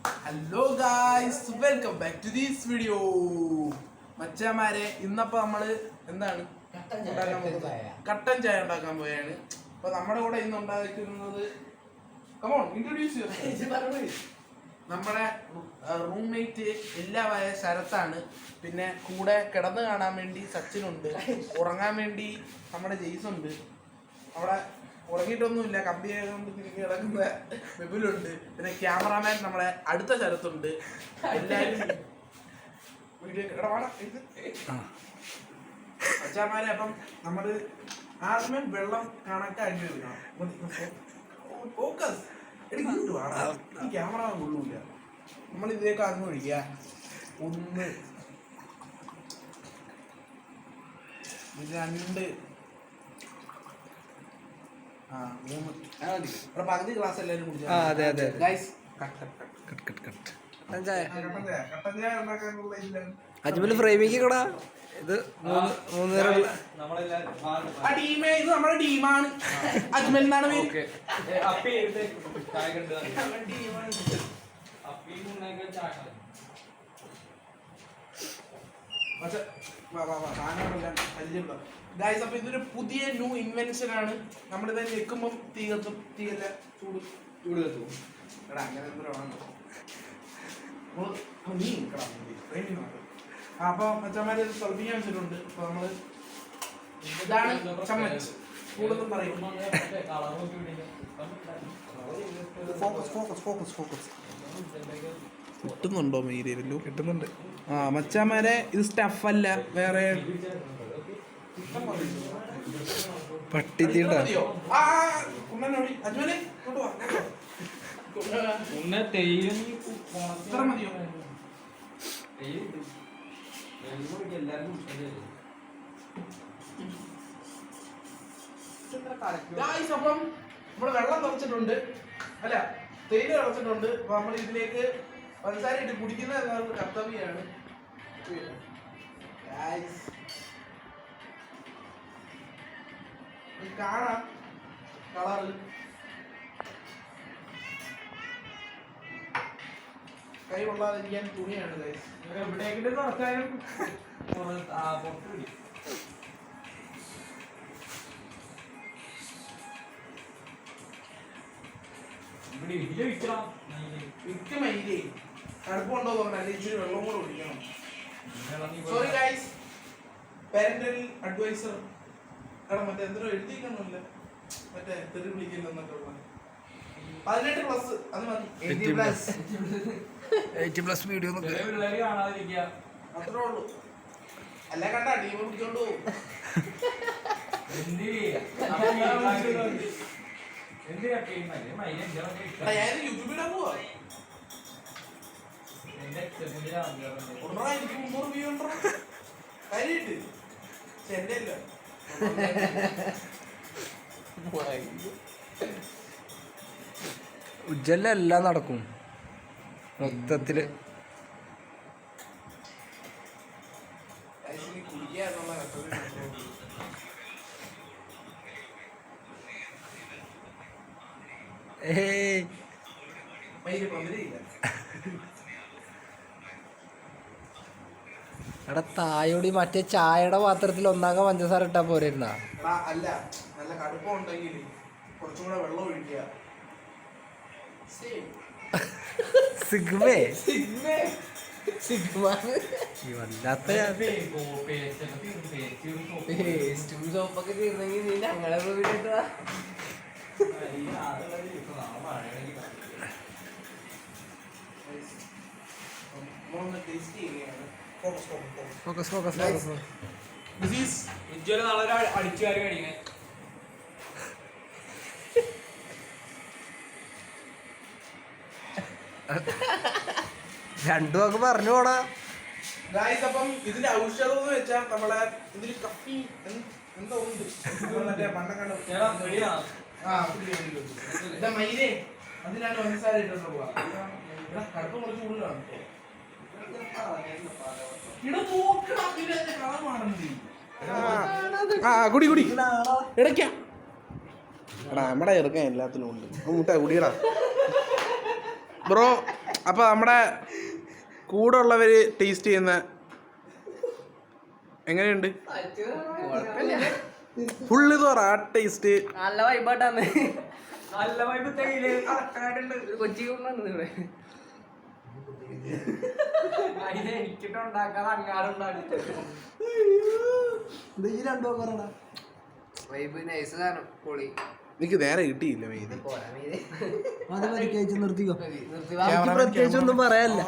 Hello guys, welcome back to this video. മച്ചാമാരെ, ഇന്നപ്പോ നമ്മള് എന്താണ് കട്ടൻ ചായ ഉണ്ടാക്കാൻ പോയാണ്. അപ്പൊ നമ്മുടെ കൂടെ ഇന്ന് ഉണ്ടാക്കുന്നത് നമ്മുടെ റൂംമേറ്റ് എല്ലാമായ ശരത്താണ്. പിന്നെ കൂടെ കിടന്ന് കാണാൻ വേണ്ടി സച്ചിനുണ്ട്, ഉറങ്ങാൻ വേണ്ടി നമ്മുടെ ജെയ്സുണ്ട്. അവിടെ ഉറങ്ങിയിട്ടൊന്നുമില്ല, കമ്പി കൊണ്ട് തിരിഞ്ഞ് കിടക്കുന്ന ബെബിലുണ്ട്. പിന്നെ ക്യാമറാമാൻ നമ്മുടെ അടുത്ത ശരത്തുണ്ട്. എല്ലാവരും അച്ഛാമാരെ. അപ്പം നമ്മള് ആദ്യമേ വെള്ളം കണക്കാക്കി വെക്കണം. ഫോക്കസ് ഈ ക്യാമറ കൊള്ളൂല. നമ്മൾ ഇതിലേക്ക് അങ്ങ് ഒഴിക്കുക. 1 2 പകുതി ഗ്ലാസ് എല്ലാവരും കുടിച്ചു. അജ്മൽ ഫ്രെയിമിങ് കൂടാ. ഇത് 3 നേരം നമ്മുടെ ടീമാണ്. അജ്മൽ എന്നാണ് പേര്. ഗൈസ്, അപ്പൊ ഇതൊരു പുതിയ ന്യൂ ഇൻവെൻഷൻ ആണ്. നമ്മളിത് ഞെക്കുമ്പം തീ കത്തും. തീയല്ല, ചൂട് കത്തും. എടാ അങ്ങനെ എന്തൊരാണോ നീ അപ്പൊ മച്ചന്മാര് തൊളപ്പിക്കാൻ വെച്ചിട്ടുണ്ട്. അപ്പൊ നമ്മള് ഇതാണ് ചമ്മച്ച്. കൂടുതലും പറയും കിട്ടുന്നുണ്ടോ? മീരല്ലോ കിട്ടുന്നുണ്ട്. മച്ചാമാരെ, ഇത് സ്റ്റഫല്ല, വേറെ പട്ടിത്തീണ്ട. അപ്പം നമ്മള് വെള്ളം നിറച്ചിട്ടുണ്ട്, അല്ല തേയില നിറച്ചിട്ടുണ്ട്. അപ്പൊ നമ്മൾ ഇതിലേക്ക് പഞ്ചസാര ഇട്ട് കുടിക്കുന്ന കർത്തവ്യാണ്. കാണാം കളറ്. കൈ കൊള്ളാതിരിക്കാൻ തുണിയാണ് ഗൈസ്. എവിടേക്കിട്ട് നടക്കാനും മൈലേ കടുപ്പുണ്ടോ പറഞ്ഞാൽ ഇച്ചിരി വെള്ളം കൂടെ കുടിക്കണം. Sorry guys, parental advisor. മറ്റേ എന്തിനോ എഴുതിക്കണമല്ല, മറ്റേ തെറി വിളിക്കില്ലെന്നൊക്കെ 18+. അത് മതി. 80+ വീഡിയോ അത്രേ ഉള്ളൂ. അല്ല കണ്ട ടീം പിടിച്ചോണ്ട് പോകും. യൂട്യൂബിലാ പോവാ. 300 വ്യൂ ഉണ്ടോ കാര്യമായിട്ട്? എന്റെ അല്ല. ഉജ്ജല്ല എല്ലാം നടക്കും മൊത്തത്തില്. എടാ തായോടി മറ്റേ ചായയുടെ പാത്രത്തിൽ ഒന്നാകെ പഞ്ചസാര ഇട്ടാ പോരായിരുന്നാ? അല്ല, നല്ല കടുപ്പം ഉണ്ടെങ്കിൽ കുറച്ചുകൂടെ വെള്ളം ഒഴിക്കുക. വല്ലാത്ത സോപ്പൊക്കെ തീർന്നെങ്കിൽ നീ ഞങ്ങളെ വീട്ടിട്ടാ. ഫോക്കസ് ഫോക്കസ് അടിച്ചുകാരി കഴിക്കാൻ രണ്ടു ഒക്കെ പറഞ്ഞു പോടാ. അപ്പം ഇതിന്റെ ഔഷധം എന്ന് വെച്ചാൽ നമ്മളെ ഇതിൽ കപ്പി എന്തോ ഉണ്ട്. മറ്റേ മണ്ണക്കണ്ട മൈലേ അതിനാണ് പഞ്ചസാര ഇട്ടിട്ട് പോവാ. കടുപ്പം കുറച്ച് കൂടുതലാണ്. കുടി കുടി ഇടയ്ക്കാ. എടാ നമ്മുടെ ഇറക്കാൻ എല്ലാത്തിലും ഉണ്ട്. മുട്ട കുടിയടാ ബ്രോ. അപ്പൊ നമ്മുടെ കൂടെ ഉള്ളവര് ടേസ്റ്റ് ചെയ്യുന്ന എങ്ങനെയുണ്ട്? ഫുള്ള് ഇത് പറ ടേസ്റ്റ്. നല്ല വൈബാട്ടാന്ന്. നല്ല വൈബ് കൊച്ചി കൊണ്ടുവന്നത് എനിക്കിട്ടുണ്ടാക്കാതെ അങ്ങാടുണ്ടാക്കി വൈബ് നൈസ് സാധനം പൊളി. എനിക്ക് നേരെ കിട്ടിയില്ല മെയ്ത്. നിർത്തിക്കോ, പ്രത്യേകിച്ച് ഒന്നും പറയാനില്ല.